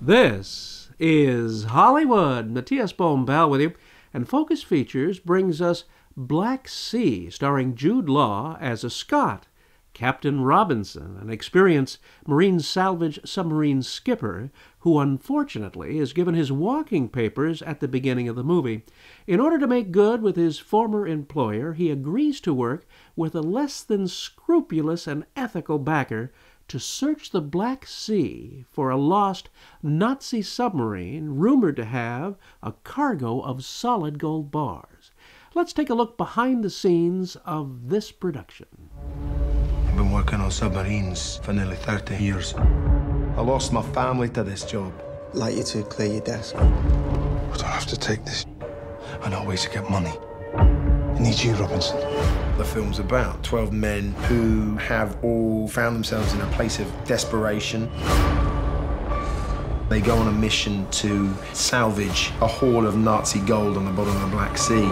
This is Hollywood. Matías Bombal with you. And Focus Features brings us Black Sea, starring Jude Law as a Scot, Captain Robinson, an experienced marine salvage submarine skipper who unfortunately is given his walking papers at the beginning of the movie. In order to make good with his former employer, he agrees to work with a less than scrupulous and ethical backer to search the Black Sea for a lost Nazi submarine rumored to have a cargo of solid gold bars. Let's take a look behind the scenes of this production. I've been working on submarines for nearly 30 years. I lost my family to this job. I'd like you to clear your desk. I don't have to take this. I know ways to get money. I need you, Robinson. The film's about 12 men who have all found themselves in a place of desperation. They go on a mission to salvage a haul of Nazi gold on the bottom of the Black Sea.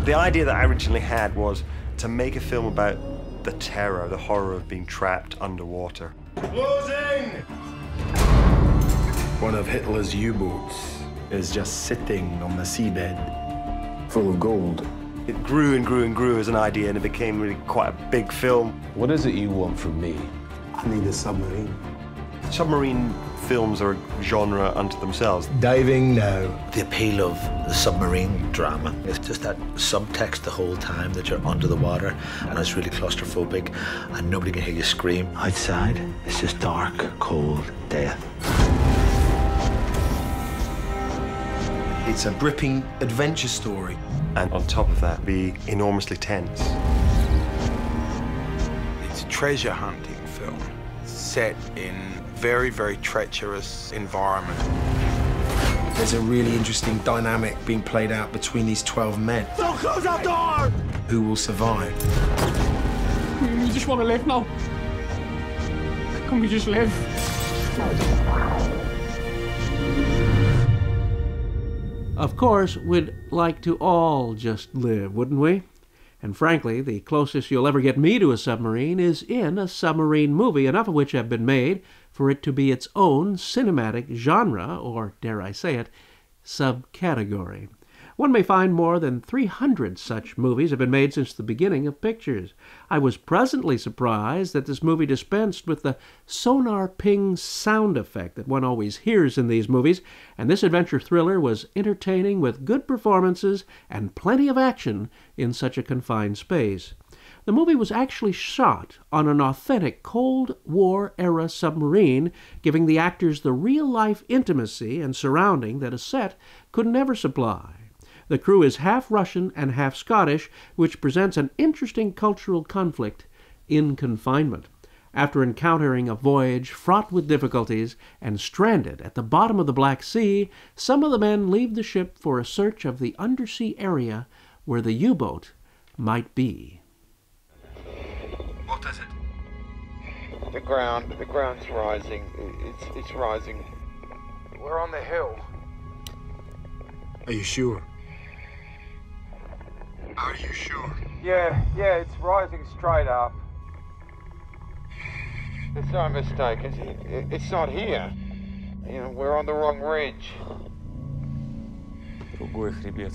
The idea that I originally had was to make a film about the terror, the horror of being trapped underwater. Closing! One of Hitler's U-boats is just sitting on the seabed, full of gold. It grew and grew and grew as an idea, and it became really quite a big film. What is it you want from me? I need a submarine. Submarine films are a genre unto themselves. Diving now. The appeal of the submarine drama is just that subtext the whole time that you're under the water, and it's really claustrophobic, and nobody can hear you scream. Outside, it's just dark, cold death. It's a gripping adventure story. And on top of that, be enormously tense. It's a treasure hunting film set in very, very treacherous environment. There's a really interesting dynamic being played out between these 12 men. Don't close that door! Who will survive? We just want to live now. Can we just live? Of course, we'd like to all just live, wouldn't we? And frankly, the closest you'll ever get me to a submarine is in a submarine movie, enough of which have been made for it to be its own cinematic genre, or, dare I say it, subcategory. One may find more than 300 such movies have been made since the beginning of pictures. I was pleasantly surprised that this movie dispensed with the sonar ping sound effect that one always hears in these movies, and this adventure thriller was entertaining with good performances and plenty of action in such a confined space. The movie was actually shot on an authentic Cold War-era submarine, giving the actors the real-life intimacy and surrounding that a set could never supply. The crew is half Russian and half Scottish, which presents an interesting cultural conflict in confinement. After encountering a voyage fraught with difficulties and stranded at the bottom of the Black Sea, some of the men leave the ship for a search of the undersea area where the U-boat might be. What is it? The ground's rising. It's rising. We're on the hill. Are you sure? Are you sure? Yeah, it's rising straight up. There's no mistake. It's not here. You know, we're on the wrong ridge. Prohibit.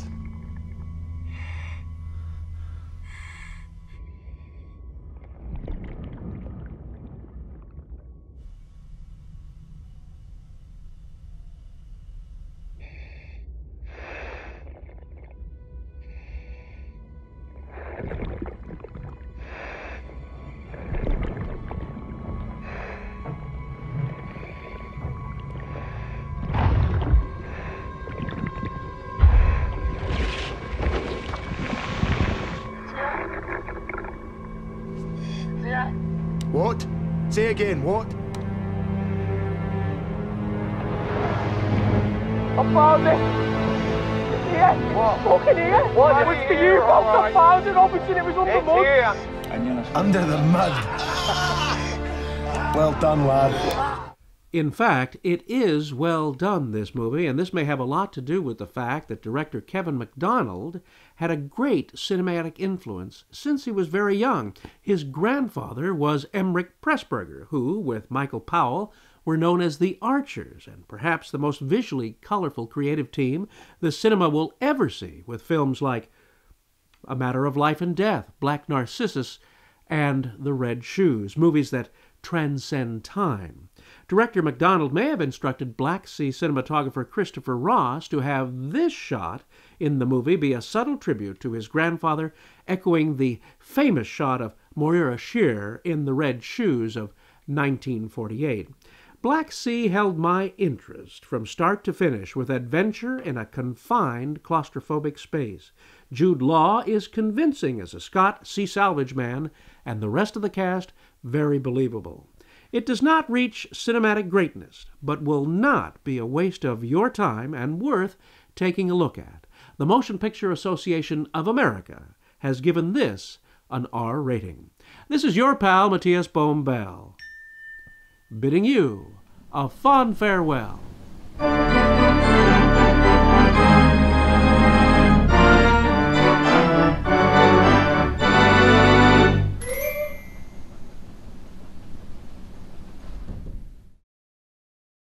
Say again, what? I found it! Yes, what? Fucking here! What? It was for you, folks. I found it. Obviously, it was under the mud. Under the mud. Well done, lad. In fact, it is well done, this movie, and this may have a lot to do with the fact that director Kevin MacDonald had a great cinematic influence since he was very young. His grandfather was Emmerich Pressburger, who, with Michael Powell, were known as the Archers, and perhaps the most visually colorful creative team the cinema will ever see, with films like A Matter of Life and Death, Black Narcissus, and The Red Shoes, movies that transcend time. Director MacDonald may have instructed Black Sea cinematographer Christopher Ross to have this shot in the movie be a subtle tribute to his grandfather, echoing the famous shot of Moira Shear in The Red Shoes of 1948. Black Sea held my interest from start to finish with adventure in a confined claustrophobic space. Jude Law is convincing as a Scott sea salvage man, and the rest of the cast very believable. It does not reach cinematic greatness, but will not be a waste of your time and worth taking a look at. The Motion Picture Association of America has given this an R rating. This is your pal, Matías Bombal, bidding you a fond farewell.